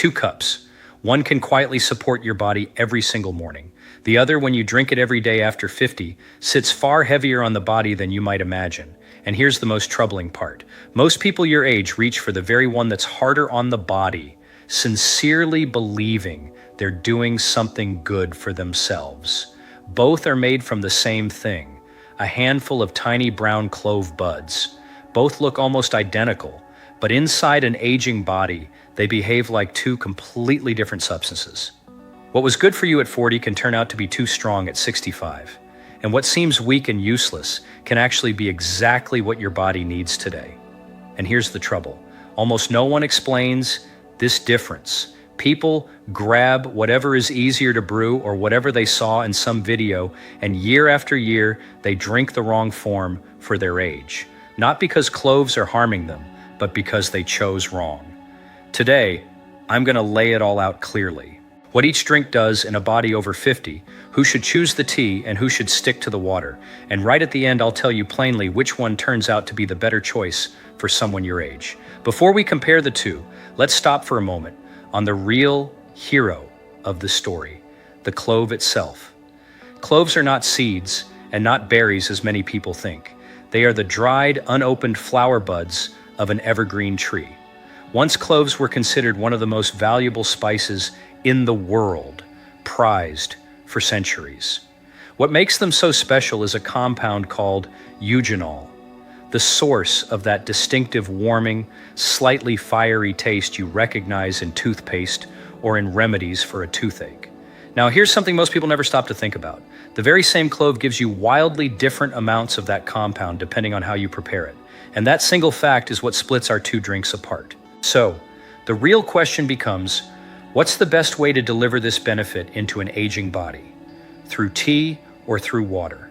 2 cups. One can quietly support your body every single morning. The other, when you drink it every day after 50, sits far heavier on the body than you might imagine. And here's the most troubling part. Most people your age reach for the very one that's harder on the body, sincerely believing they're doing something good for themselves. Both are made from the same thing, a handful of tiny brown clove buds. Both look almost identical, but inside an aging body, they behave like 2 completely different substances. What was good for you at 40 can turn out to be too strong at 65. And what seems weak and useless can actually be exactly what your body needs today. And here's the trouble. Almost no one explains this difference. People grab whatever is easier to brew or whatever they saw in some video, and year after year, they drink the wrong form for their age. Not because cloves are harming them, but because they chose wrong. Today, I'm going to lay it all out clearly. What each drink does in a body over 50, who should choose the tea and who should stick to the water. And right at the end, I'll tell you plainly which one turns out to be the better choice for someone your age. Before we compare the two, let's stop for a moment on the real hero of the story, the clove itself. Cloves are not seeds and not berries as many people think. They are the dried, unopened flower buds of an evergreen tree. Once cloves were considered one of the most valuable spices in the world, prized for centuries. What makes them so special is a compound called eugenol, the source of that distinctive warming, slightly fiery taste you recognize in toothpaste or in remedies for a toothache. Now, here's something most people never stop to think about. The very same clove gives you wildly different amounts of that compound depending on how you prepare it. And that single fact is what splits our 2 drinks apart. So, the real question becomes, what's the best way to deliver this benefit into an aging body? Through tea or through water?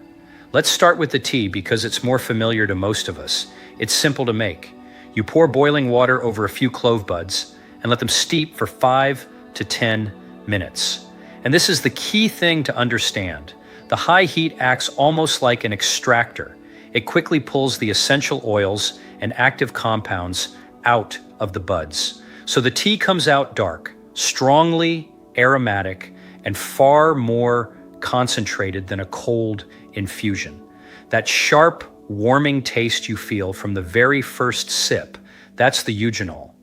Let's start with the tea because it's more familiar to most of us. It's simple to make. You pour boiling water over a few clove buds and let them steep for 5 to 10 minutes. And this is the key thing to understand. The high heat acts almost like an extractor. It quickly pulls the essential oils and active compounds out of the buds. So the tea comes out dark, strongly aromatic, and far more concentrated than a cold infusion. That sharp, warming taste you feel from the very first sip, that's the eugenol.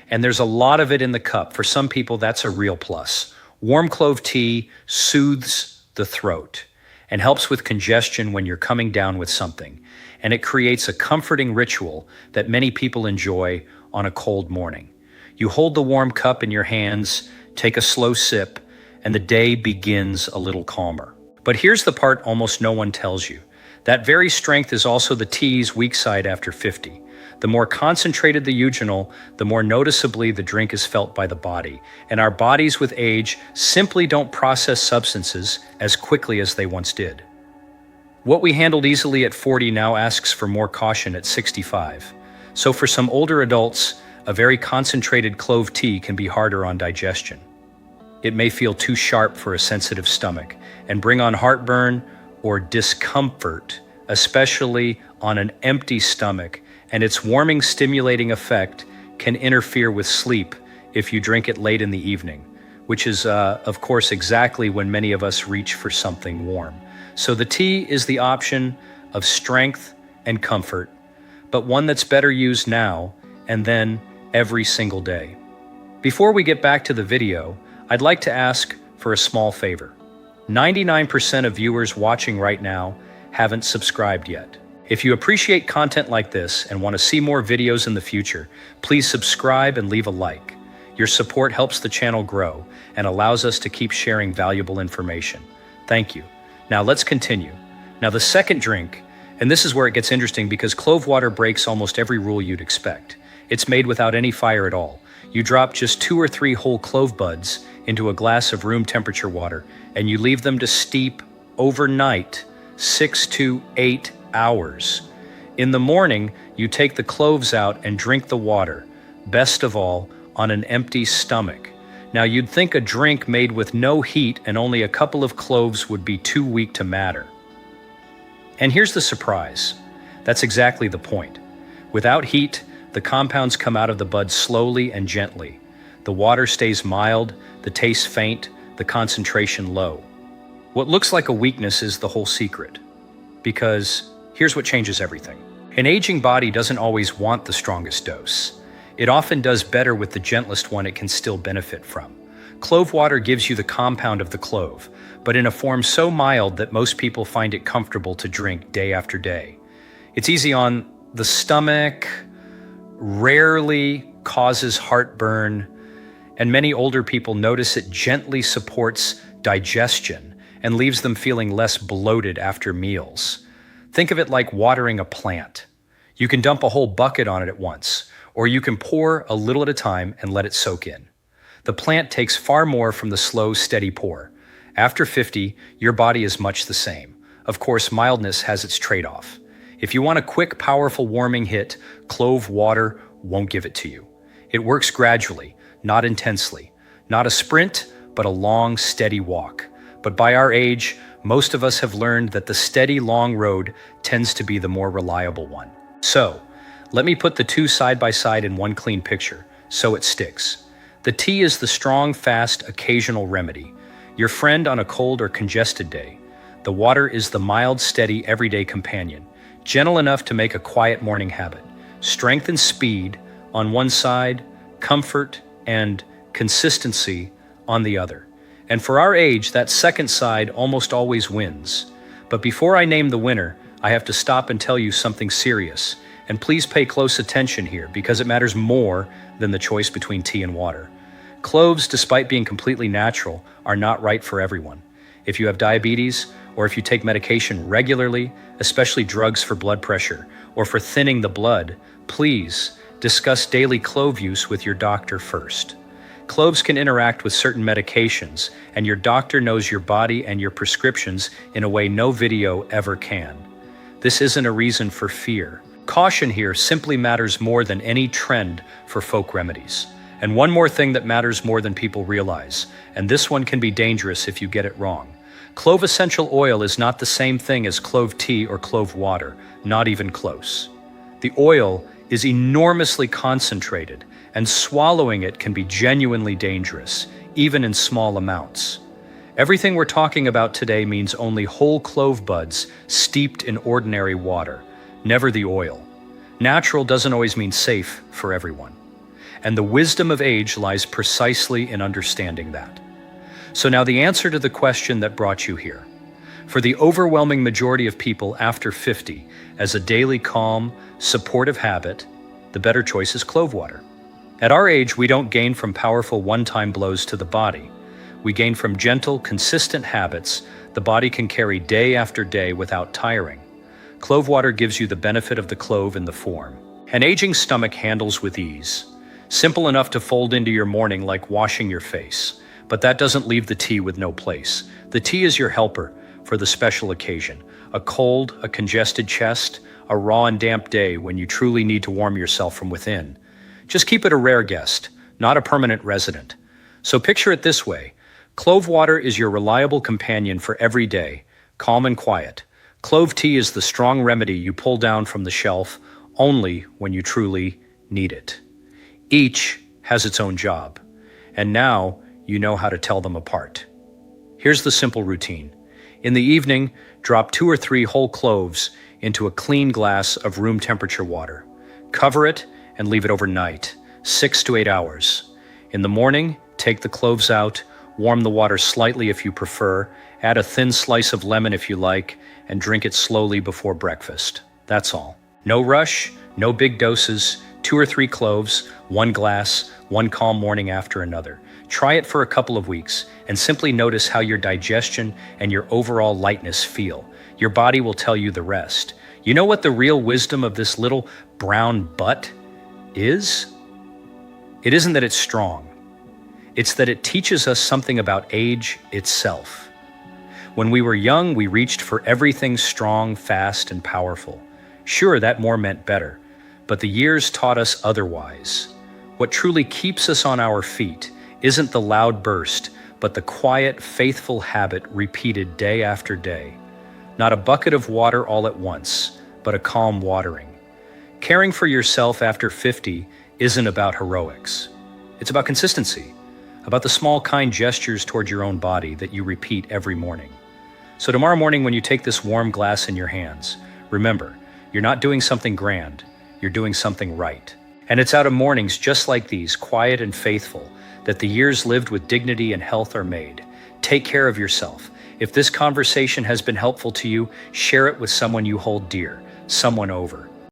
And there's a lot of it in the cup. For some people, that's a real plus. Warm clove tea soothes the throat and helps with congestion when you're coming down with something. And it creates a comforting ritual that many people enjoy on a cold morning. You hold the warm cup in your hands, take a slow sip, and the day begins a little calmer. But here's the part almost no one tells you. That very strength is also the tea's weak side after 50. The more concentrated the eugenol, the more noticeably the drink is felt by the body. And our bodies with age simply don't process substances as quickly as they once did. What we handled easily at 40 now asks for more caution at 65. So for some older adults, a very concentrated clove tea can be harder on digestion. It may feel too sharp for a sensitive stomach and bring on heartburn or discomfort, especially on an empty stomach, and its warming, stimulating effect can interfere with sleep if you drink it late in the evening, which is, of course, exactly when many of us reach for something warm. So the tea is the option of strength and comfort, but one that's better used now and then every single day. Before we get back to the video, I'd like to ask for a small favor. 99% of viewers watching right now haven't subscribed yet. If you appreciate content like this and want to see more videos in the future, please subscribe and leave a like. Your support helps the channel grow and allows us to keep sharing valuable information. Thank you. Now let's continue. Now the second drink, and this is where it gets interesting because clove water breaks almost every rule you'd expect. It's made without any fire at all. You drop just 2 or 3 whole clove buds into a glass of room temperature water and you leave them to steep overnight, 6 to 8 hours. In the morning, you take the cloves out and drink the water, best of all, on an empty stomach. Now you'd think a drink made with no heat and only a couple of cloves would be too weak to matter. And here's the surprise. That's exactly the point. Without heat, the compounds come out of the bud slowly and gently. The water stays mild, the taste faint, the concentration low. What looks like a weakness is the whole secret. Because here's what changes everything. An aging body doesn't always want the strongest dose. It often does better with the gentlest one it can still benefit from. Clove water gives you the compound of the clove, but in a form so mild that most people find it comfortable to drink day after day. It's easy on the stomach, rarely causes heartburn, and many older people notice it gently supports digestion and leaves them feeling less bloated after meals. Think of it like watering a plant. You can dump a whole bucket on it at once, or you can pour a little at a time and let it soak in. The plant takes far more from the slow, steady pour. After 50, your body is much the same. Of course, mildness has its trade-off. If you want a quick, powerful warming hit, clove water won't give it to you. It works gradually, not intensely. Not a sprint, but a long, steady walk. But by our age, most of us have learned that the steady, long road tends to be the more reliable one. So, let me put the two side by side in one clean picture, so it sticks. The tea is the strong, fast, occasional remedy, your friend on a cold or congested day. The water is the mild, steady, everyday companion, gentle enough to make a quiet morning habit. Strength and speed on one side, comfort and consistency on the other. And for our age, that second side almost always wins. But before I name the winner, I have to stop and tell you something serious. And please pay close attention here, because it matters more than the choice between tea and water. Cloves, despite being completely natural, are not right for everyone. If you have diabetes, or if you take medication regularly, especially drugs for blood pressure, or for thinning the blood, please discuss daily clove use with your doctor first. Cloves can interact with certain medications, and your doctor knows your body and your prescriptions in a way no video ever can. This isn't a reason for fear. Caution here simply matters more than any trend for folk remedies. And one more thing that matters more than people realize, and this one can be dangerous if you get it wrong. Clove essential oil is not the same thing as clove tea or clove water, not even close. The oil is enormously concentrated, and swallowing it can be genuinely dangerous, even in small amounts. Everything we're talking about today means only whole clove buds steeped in ordinary water, never the oil. Natural doesn't always mean safe for everyone. And the wisdom of age lies precisely in understanding that. So now the answer to the question that brought you here. For the overwhelming majority of people after 50, as a daily calm, supportive habit, the better choice is clove water. At our age, we don't gain from powerful one-time blows to the body. We gain from gentle, consistent habits the body can carry day after day without tiring. Clove water gives you the benefit of the clove in the form. An aging stomach handles with ease. Simple enough to fold into your morning like washing your face. But that doesn't leave the tea with no place. The tea is your helper for the special occasion. A cold, a congested chest, a raw and damp day when you truly need to warm yourself from within. Just keep it a rare guest, not a permanent resident. So picture it this way. Clove water is your reliable companion for every day, calm and quiet. Clove tea is the strong remedy you pull down from the shelf only when you truly need it. Each has its own job, and now you know how to tell them apart. Here's the simple routine. In the evening, drop 2 or 3 whole cloves into a clean glass of room temperature water. Cover it and leave it overnight, 6 to 8 hours. In the morning, take the cloves out, warm the water slightly if you prefer, add a thin slice of lemon if you like, and drink it slowly before breakfast. That's all. No rush, no big doses, 2 or 3 cloves, 1 glass, one calm morning after another. Try it for a couple of weeks and simply notice how your digestion and your overall lightness feel. Your body will tell you the rest. You know what the real wisdom of this little brown butt is? It isn't that it's strong. It's that it teaches us something about age itself. When we were young, we reached for everything strong, fast, and powerful. Sure, that more meant better, but the years taught us otherwise. What truly keeps us on our feet isn't the loud burst, but the quiet, faithful habit repeated day after day. Not a bucket of water all at once, but a calm watering. Caring for yourself after 50 isn't about heroics. It's about consistency, about the small, kind gestures toward your own body that you repeat every morning. So tomorrow morning, when you take this warm glass in your hands, remember, you're not doing something grand, you're doing something right. And it's out of mornings just like these, quiet and faithful, that the years lived with dignity and health are made. Take care of yourself. If this conversation has been helpful to you, share it with someone you hold dear, someone over.